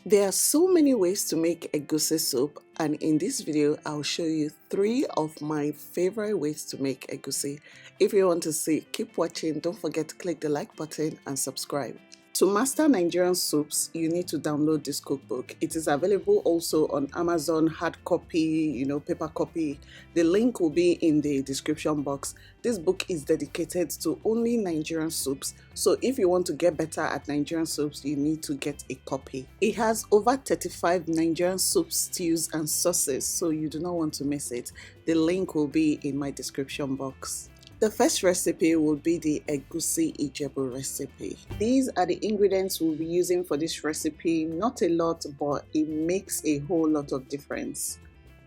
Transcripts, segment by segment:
There are so many ways to make egusi soup, and in this video I'll show you 3 of my favorite ways to make egusi. If you want to see, keep watching. Don't forget to click the like button and subscribe. To master Nigerian soups, you need to download this cookbook. It is available also on Amazon, hard copy, paper copy. The link will be in the description box. This book is dedicated to only Nigerian soups. So if you want to get better at Nigerian soups, you need to get a copy. It has over 35 Nigerian soup stews and sauces, so you do not want to miss it. The link will be in my description box. The first recipe will be the Egusi Ijebu recipe. These are the ingredients we'll be using for this recipe. Not a lot, but it makes a whole lot of difference.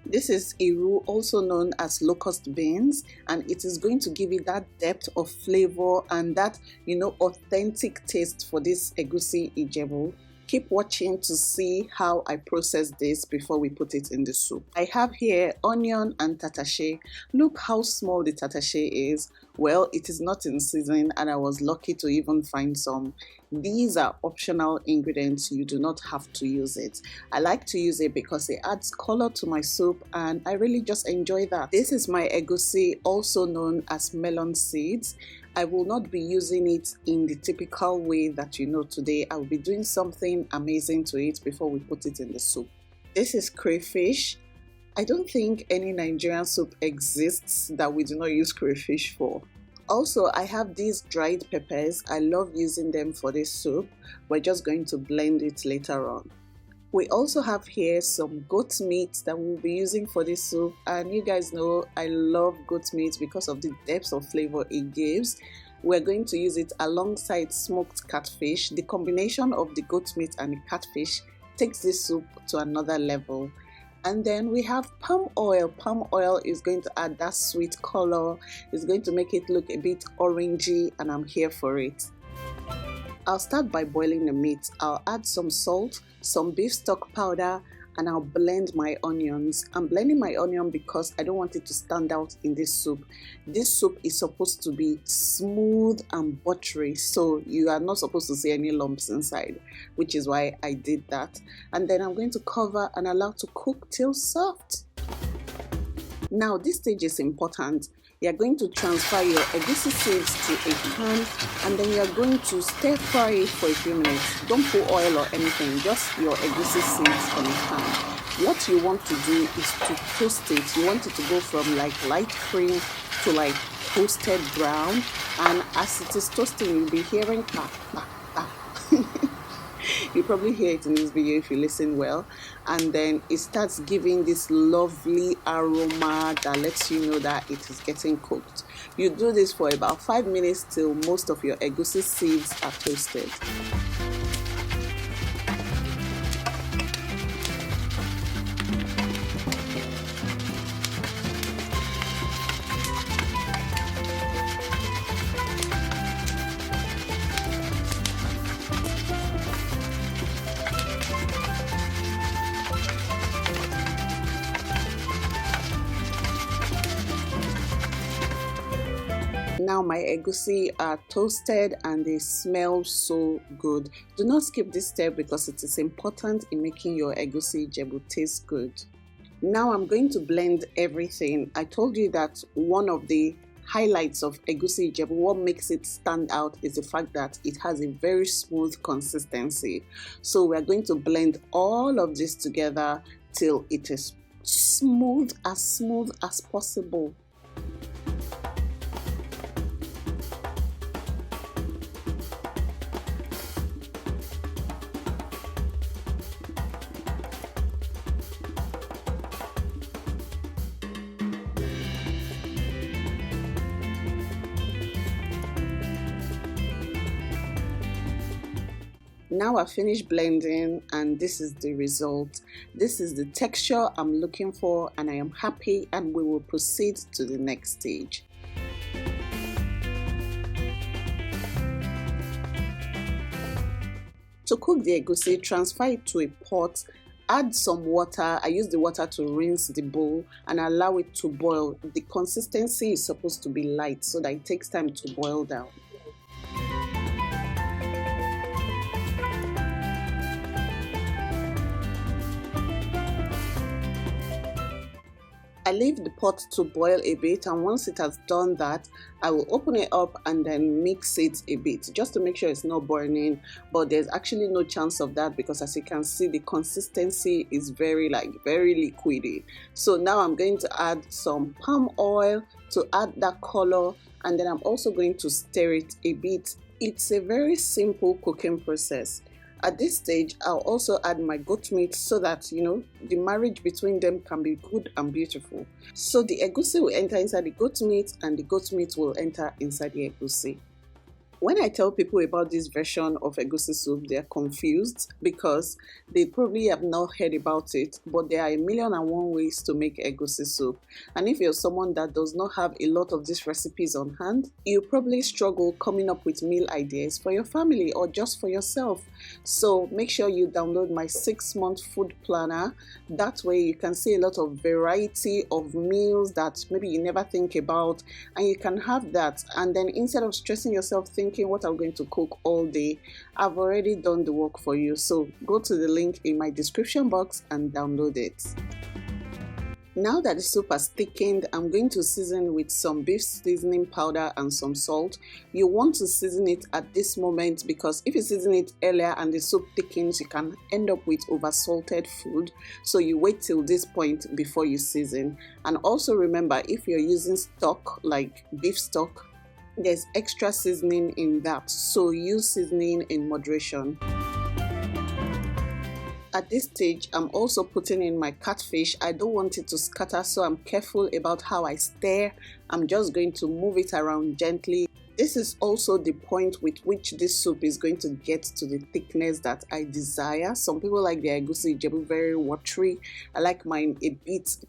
This is iru, also known as locust beans, and it is going to give you that depth of flavor and that, authentic taste for this Egusi Ijebu. Keep watching to see how I process this before we put it in the soup. I have here onion and tatashe. Look how small the tatashe is. Well, it is not in season and I was lucky to even find some. These are optional ingredients. You do not have to use it. I like to use it because it adds color to my soup and I really just enjoy that. This is my egusi, also known as melon seeds. I will not be using it in the typical way that you know today. I will be doing something amazing to it before we put it in the soup. This is crayfish. I don't think any Nigerian soup exists that we do not use crayfish for. Also, I have these dried peppers. I love using them for this soup. We're just going to blend it later on. We also have here some goat meat that we'll be using for this soup, and you guys know I love goat meat because of the depth of flavor it gives. We're going to use it alongside smoked catfish. The combination of the goat meat and the catfish takes this soup to another level. And then we have palm oil. Palm oil is going to add that sweet color. It's going to make it look a bit orangey, and I'm here for it. I'll start by boiling the meat. I'll add some salt, some beef stock powder, and I'll blend my onions. I'm blending my onion because I don't want it to stand out in this soup. This soup is supposed to be smooth and buttery, so you are not supposed to see any lumps inside, which is why I did that. And then I'm going to cover and allow to cook till soft. Now this stage is important. You are going to transfer your egusi seeds to a pan, and then you are going to stir fry it for a few minutes. Don't put oil or anything, just your egusi seeds on a pan. What you want to do is to toast it. You want it to go from like light cream to like toasted brown, and as it is toasting, you'll be hearing pa pa pa. You probably hear it in this video if you listen well, and then it starts giving this lovely aroma that lets you know that it is getting cooked. You do this for about 5 minutes till most of your egusi seeds are toasted. Now my egusi are toasted and they smell so good. Do not skip this step because it is important in making your egusi ijebu taste good. Now I'm going to blend everything. I told you that one of the highlights of egusi ijebu, what makes it stand out, is the fact that it has a very smooth consistency. So we're going to blend all of this together till it is smooth as possible. Now I've finished blending and this is the result. This is the texture I'm looking for and I am happy, and we will proceed to the next stage. To cook the egusi, transfer it to a pot, add some water. I use the water to rinse the bowl and allow it to boil. The consistency is supposed to be light so that it takes time to boil down. I leave the pot to boil a bit, and once it has done that, I will open it up and then mix it a bit just to make sure it's not burning. But there's actually no chance of that because, as you can see, the consistency is very liquidy. So now I'm going to add some palm oil to add that color, and then I'm also going to stir it a bit. It's a very simple cooking process. At this stage, I'll also add my goat meat so that, the marriage between them can be good and beautiful. So the egusi will enter inside the goat meat and the goat meat will enter inside the egusi. When I tell people about this version of egusi soup, they're confused because they probably have not heard about it, but there are 1,000,001 ways to make egusi soup. And if you're someone that does not have a lot of these recipes on hand, you probably struggle coming up with meal ideas for your family or just for yourself. So make sure you download my 6-month food planner. That way you can see a lot of variety of meals that maybe you never think about, and you can have that. And then instead of stressing yourself thinking what I'm going to cook all day, I've already done the work for you. So go to the link in my description box and download it. Now that the soup has thickened, I'm going to season with some beef seasoning powder and some salt. You want to season it at this moment because if you season it earlier and the soup thickens, you can end up with over-salted food. So you wait till this point before you season. And also remember, if you're using stock like beef stock, there's extra seasoning in that, so use seasoning in moderation. At this stage, I'm also putting in my catfish. I don't want it to scatter, so I'm careful about how I stir. I'm just going to move it around gently. This is also the point with which this soup is going to get to the thickness that I desire. Some people like their egusi ijebu very watery. I like mine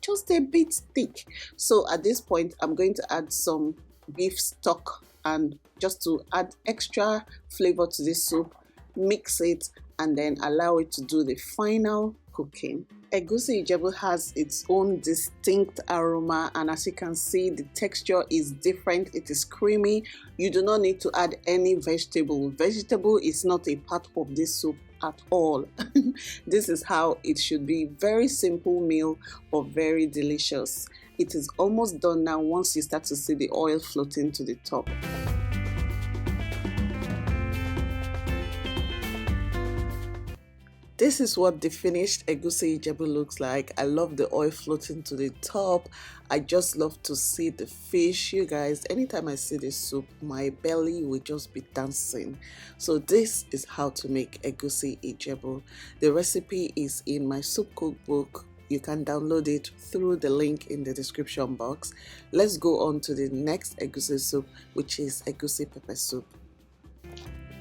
just a bit thick. So at this point, I'm going to add some beef stock and just to add extra flavor to this soup, mix it and then allow it to do the final cooking. Egusi ijebu has its own distinct aroma, and as you can see, the texture is different. It is creamy. You do not need to add any vegetable. Vegetable is not a part of this soup at all. This is how it should be. Very simple meal, but very delicious. It is almost done now once you start to see the oil floating to the top. This is what the finished egusi ijebu looks like. I love the oil floating to the top. I just love to see the fish. You guys, anytime I see this soup, my belly will just be dancing. So this is how to make egusi ijebu. The recipe is in my soup cookbook. You can download it through the link in the description box. Let's go on to the next egusi soup, which is egusi pepper soup.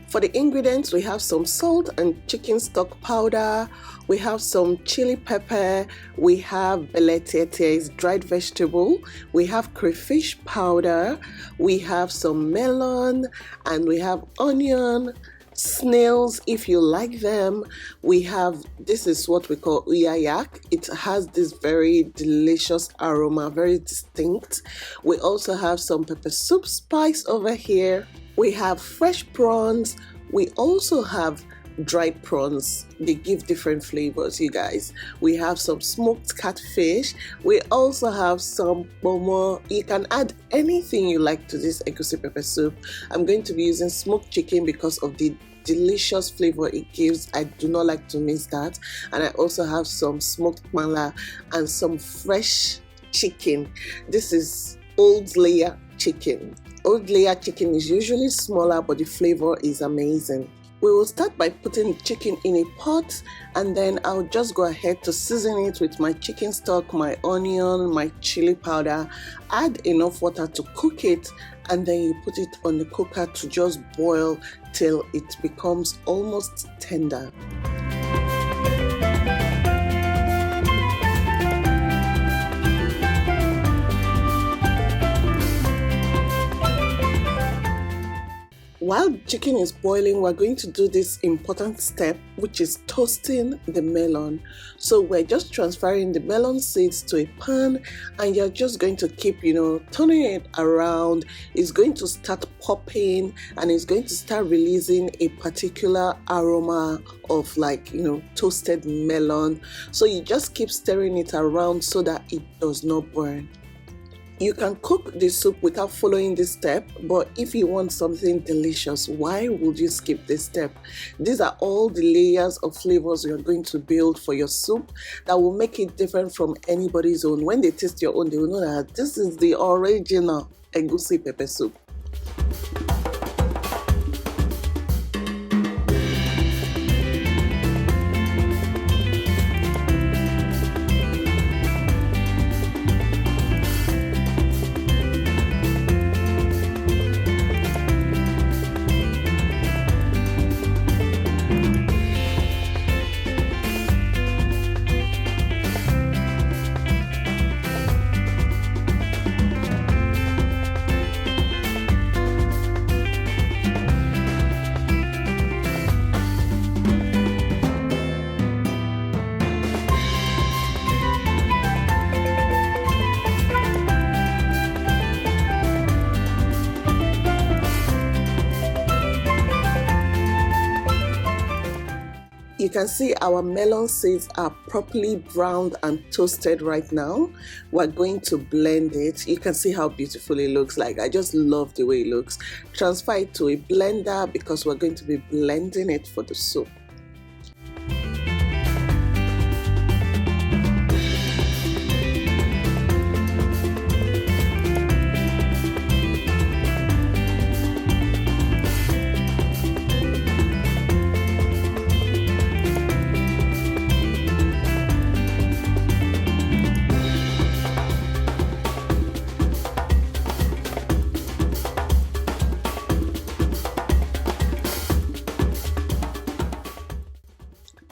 For the ingredients, we have some salt and chicken stock powder, we have some chili pepper, we have beletete, dried vegetable, we have crayfish powder, we have some melon, and we have onion, snails if you like them. We have, this is what we call uyayak. It has this very delicious aroma, very distinct. We also have some pepper soup spice over here. We have fresh prawns. We also have dried prawns. They give different flavors, you guys. We have some smoked catfish. We also have some momo. You can add anything you like to this egusi pepper soup. I'm going to be using smoked chicken because of the delicious flavor it gives. I do not like to miss that. And I also have some smoked mala and some fresh chicken. This is old layer chicken. Old layer chicken is usually smaller, but the flavor is amazing. We will start by putting the chicken in a pot, and then I'll just go ahead to season it with my chicken stock, my onion, my chili powder. Add enough water to cook it, and then you put it on the cooker to just boil till it becomes almost tender. While chicken is boiling, we're going to do this important step, which is toasting the melon. So we're just transferring the melon seeds to a pan, and you're just going to keep, turning it around. It's going to start popping, and it's going to start releasing a particular aroma of toasted melon. So you just keep stirring it around so that it does not burn. You can cook the soup without following this step, but if you want something delicious, why would you skip this step? These are all the layers of flavors you're going to build for your soup that will make it different from anybody's own. When they taste your own, they will know that this is the original egusi pepper soup. You can see our melon seeds are properly browned and toasted right now. We're going to blend it. You can see how beautiful it looks like. I just love the way it looks. Transfer it to a blender because we're going to be blending it for the soup.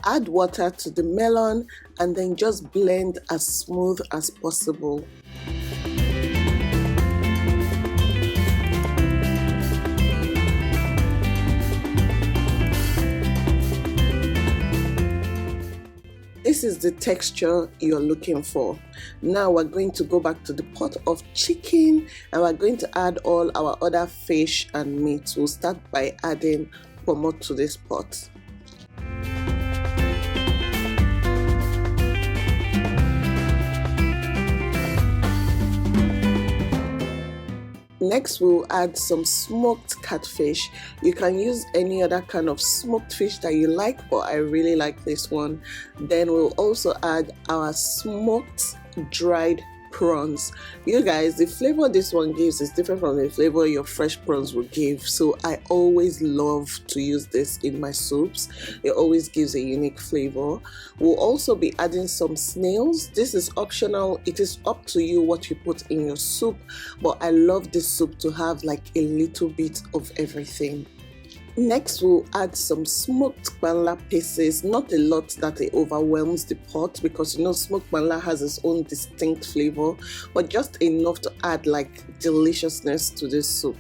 Add water to the melon and then just blend as smooth as possible. This is the texture you're looking for. Now we're going to go back to the pot of chicken and we're going to add all our other fish and meat. We'll start by adding pomot to this pot. Next, we'll add some smoked catfish. You can use any other kind of smoked fish that you like, but I really like this one. Then we'll also add our smoked dried prawns. You guys, the flavor this one gives is different from the flavor your fresh prawns will give, so I always love to use this in my soups. It always gives a unique flavor. We'll also be adding some snails. This is optional. It is up to you what you put in your soup, but I love this soup to have like a little bit of everything. Next, we'll add some smoked banla pieces, not a lot that it overwhelms the pot because smoked banla has its own distinct flavor, but just enough to add like deliciousness to this soup.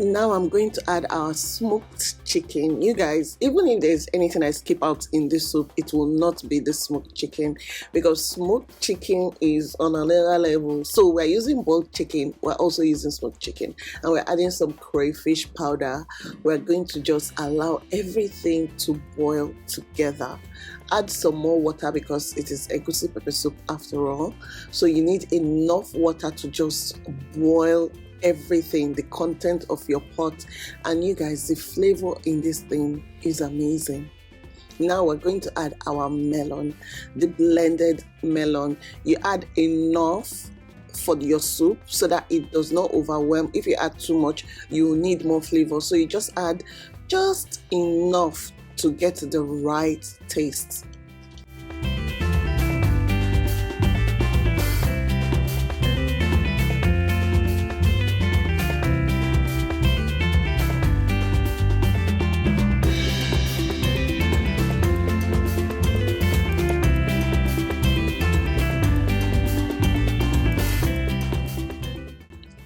Now I'm going to add our smoked chicken. You guys, even if there's anything I skip out in this soup, it will not be the smoked chicken because smoked chicken is on another level. So we're using boiled chicken, we're also using smoked chicken, and we're adding some crayfish powder. We're going to just allow everything to boil together. Add some more water because it is egusi pepper soup after all. So you need enough water to just boil everything, the content of your pot, and you guys, the flavor in this thing is amazing. Now we're going to add our melon, the blended melon. You add enough for your soup so that it does not overwhelm. If you add too much, you need more flavor, so you just add just enough to get the right taste.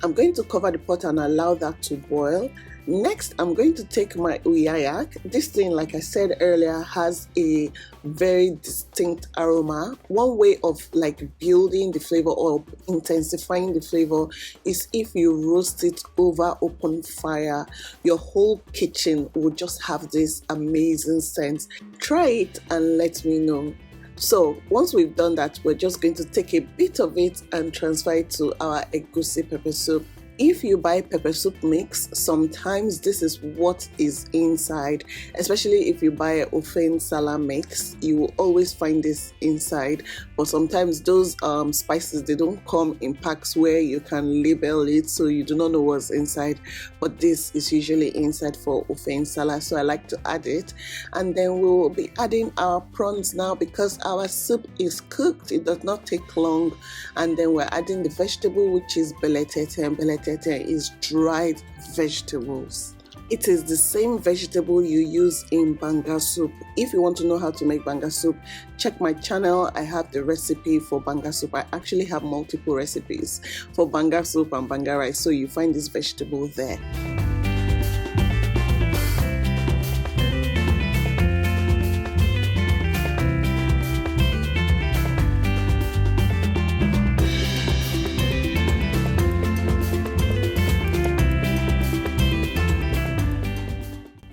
I'm going to cover the pot and allow that to boil. Next, I'm going to take my uyayak. This thing, like I said earlier, has a very distinct aroma. One way of like building the flavor or intensifying the flavor is if you roast it over open fire. Your whole kitchen will just have this amazing scent. Try it and let me know. So once we've done that, we're just going to take a bit of it and transfer it to our egusi pepper soup. If you buy pepper soup mix, sometimes this is what is inside, especially if you buy a ofe nsala mix, you will always find this inside. But sometimes those spices, they don't come in packs where you can label it, so you do not know what's inside. But this is usually inside for ofe nsala, so I like to add it. And then we will be adding our prawns now because our soup is cooked. It does not take long. And then we're adding the vegetable, which is beletete, and beletete is dried vegetables. It is the same vegetable you use in banga soup. If you want to know how to make banga soup, check my channel. I have the recipe for banga soup. I actually have multiple recipes for banga soup and banga rice, so you find this vegetable there.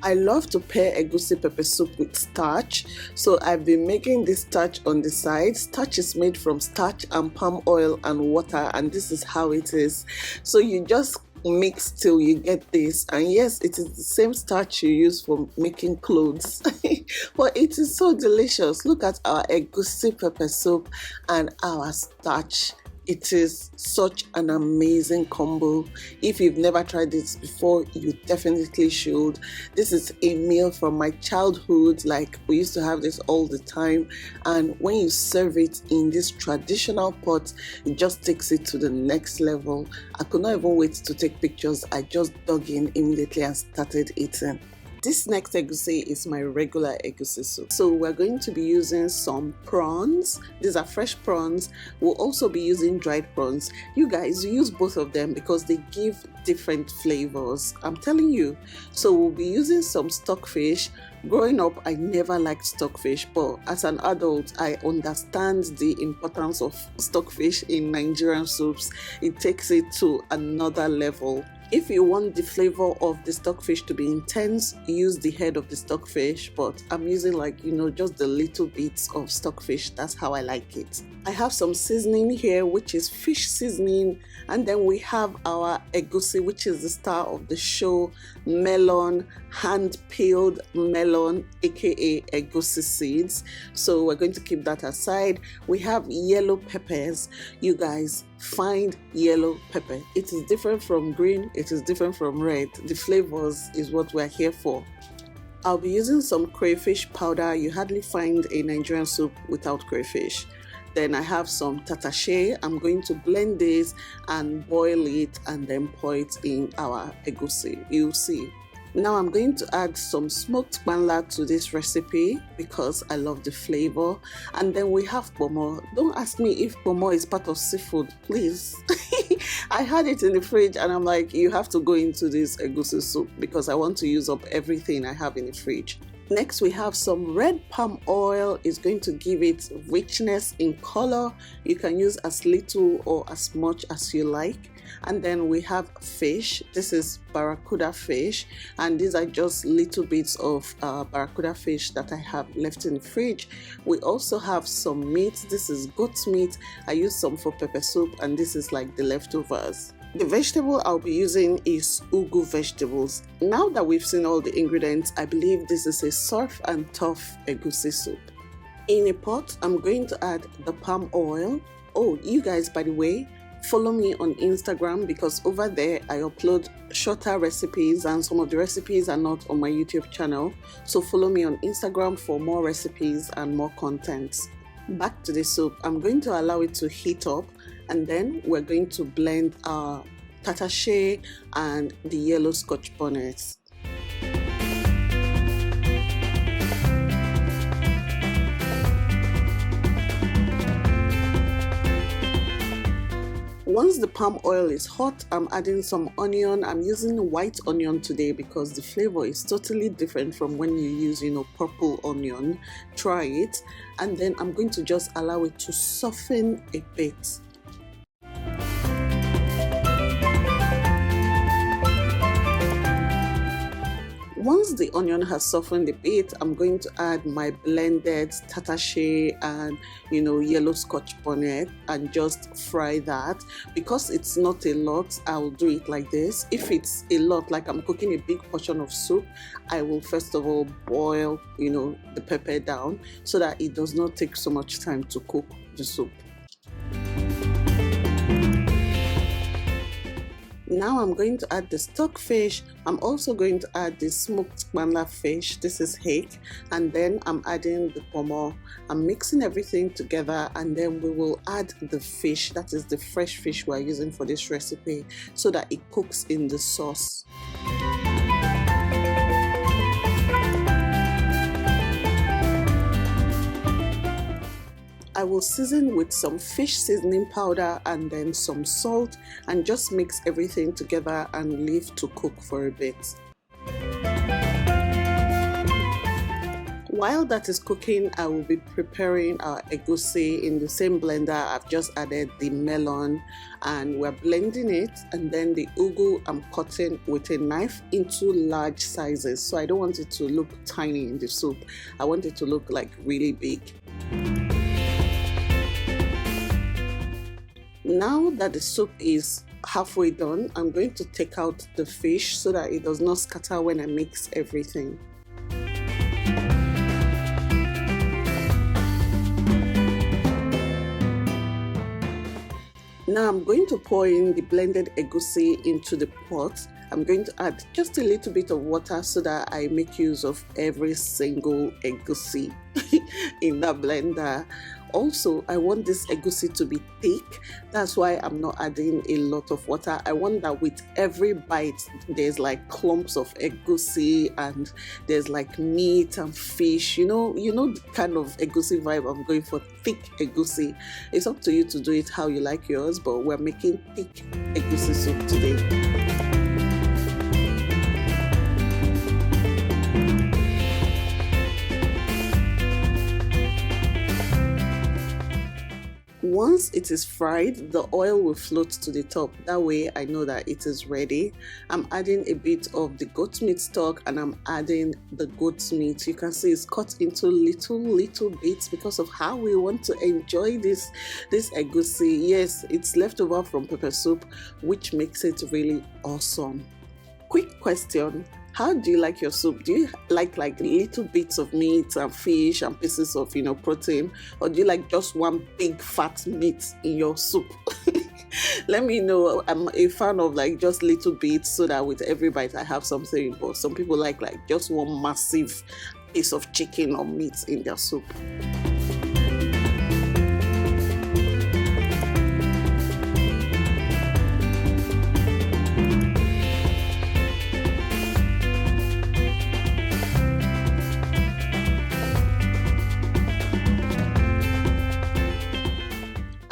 I love to pair egusi pepper soup with starch, so I've been making this starch on the side. Starch is made from starch and palm oil and water, and this is how it is. So you just mix till you get this, and yes, it is the same starch you use for making clothes. But it is so delicious. Look at our egusi pepper soup and our starch. It is such an amazing combo. If you've never tried this before, you definitely should. This is a meal from my childhood. Like, we used to have this all the time, and when you serve it in this traditional pot, it just takes it to the next level. I could not even wait to take pictures. I just dug in immediately and started eating. This next egusi is my regular egusi soup. So we're going to be using some prawns. These are fresh prawns. We'll also be using dried prawns. You guys use both of them because they give different flavors. I'm telling you. So we'll be using some stockfish. Growing up, I never liked stockfish, but as an adult, I understand the importance of stockfish in Nigerian soups. It takes it to another level. If you want the flavor of the stockfish to be intense, use the head of the stockfish, but I'm using just the little bits of stockfish. That's how I like it. I have some seasoning here, which is fish seasoning, and then we have our egusi, which is the star of the show, melon, hand-peeled melon, aka egusi seeds. So we're going to keep that aside. We have yellow peppers. You guys, find yellow pepper. It is different from green, it is different from red. The flavors is what we're here for. I'll be using some crayfish powder. You hardly find a Nigerian soup without crayfish. Then I have some tatashe. I'm going to blend this and boil it and then pour it in our egusi. You'll see. Now I'm going to add some smoked banla to this recipe because I love the flavor. And then we have pomo. Don't ask me if pomo is part of seafood, please. I had it in the fridge and I'm like, you have to go into this egusi soup because I want to use up everything I have in the fridge. Next, we have some red palm oil. It's going to give it richness in color. You can use as little or as much as you like. And then we have fish. This is barracuda fish, and these are just little bits of barracuda fish that I have left in the fridge. We also have some meat. This is goat's meat. I used some for pepper soup, and this is like the leftovers. The vegetable I'll be using is ugu vegetables. Now that we've seen all the ingredients, I believe this is a surf and tough egusi soup. In a pot, I'm going to add the palm oil. Oh, you guys, by the way, follow me on Instagram because over there I upload shorter recipes and some of the recipes are not on my YouTube channel. So follow me on Instagram for more recipes and more content. Back to the soup. I'm going to allow it to heat up and then we're going to blend our tatashe and the yellow scotch bonnets. Once the palm oil is hot, I'm adding some onion. I'm using white onion today because the flavor is totally different from when you use, purple onion. Try it. And then I'm going to just allow it to soften a bit. Once the onion has softened a bit, I'm going to add my blended tatashe and yellow scotch bonnet and just fry that. Because it's not a lot, I'll do it like this. If it's a lot, like I'm cooking a big portion of soup, I will first of all boil the pepper down so that it does not take so much time to cook the soup. Now I'm going to add the stock fish. I'm also going to add the smoked mandla fish. This is hake. And then I'm adding the pomo. I'm mixing everything together, and then we will add the fish. That is the fresh fish we're using for this recipe, so that it cooks in the sauce. I will season with some fish seasoning powder and then some salt, and just mix everything together and leave to cook for a bit. While that is cooking, I will be preparing our egusi. In the same blender, I've just added the melon and we're blending it, and then the ugu I'm cutting with a knife into large sizes. So I don't want it to look tiny in the soup. I want it to look like really big. Now that the soup is halfway done, I'm going to take out the fish so that it does not scatter when I mix everything. Now I'm going to pour in the blended egusi into the pot. I'm going to add just a little bit of water so that I make use of every single egusi in that blender. Also, I want this egusi to be thick. That's why I'm not adding a lot of water. I want that with every bite, there's like clumps of egusi and there's like meat and fish. You know the kind of egusi vibe I'm going for, thick egusi. It's up to you to do it how you like yours, but we're making thick egusi soup today. Once it is fried, the oil will float to the top. That way I know that it is ready. I'm adding a bit of the goat meat stock and I'm adding the goat meat. You can see it's cut into little bits because of how we want to enjoy this egusi. Yes, it's leftover from pepper soup, which makes it really awesome. Quick question. How do you like your soup? Do you like little bits of meat and fish and pieces of protein, or do you like just one big fat meat in your soup? Let me know. I'm a fan of just little bits so that with every bite I have something, but some people like just one massive piece of chicken or meat in their soup.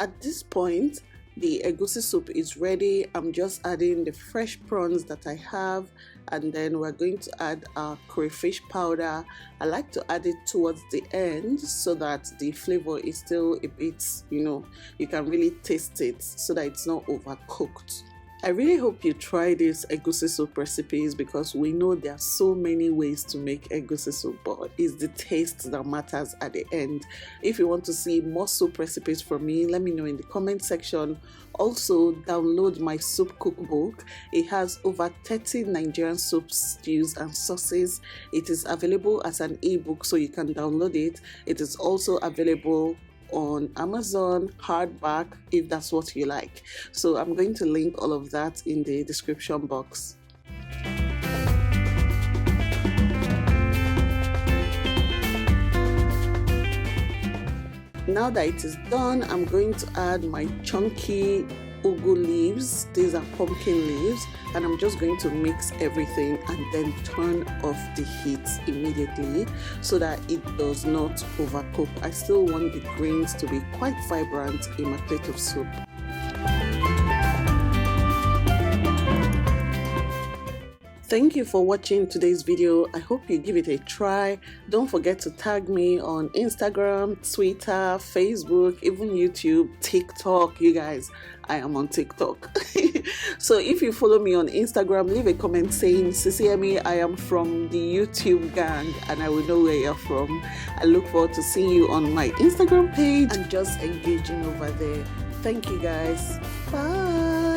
At this point, the egusi soup is ready. I'm just adding the fresh prawns that I have, and then we're going to add our crayfish powder. I like to add it towards the end so that the flavor is still a bit, you can really taste it so that it's not overcooked. I really hope you try these egusi soup recipes, because we know there are so many ways to make egusi soup, but it's the taste that matters at the end. If you want to see more soup recipes from me, let me know in the comment section. Also, download my soup cookbook. It has over 30 Nigerian soups, stews and sauces. It is available as an ebook, so you can download it. It is also available on Amazon hardback if that's what you like. So I'm going to link all of that in the description box. Now that it is done, I'm going to add my chunky ugu leaves. These are pumpkin leaves, and I'm just going to mix everything and then turn off the heat immediately so that it does not overcook. I still want the grains to be quite vibrant in my plate of soup. Thank you for watching today's video. I hope you give it a try. Don't forget to tag me on Instagram, Twitter, Facebook, even YouTube, TikTok. You guys, I am on TikTok. So if you follow me on Instagram, leave a comment saying, "SISIYEMMIE, I am from the YouTube gang," and I will know where you're from. I look forward to seeing you on my Instagram page and just engaging over there. Thank you guys. Bye.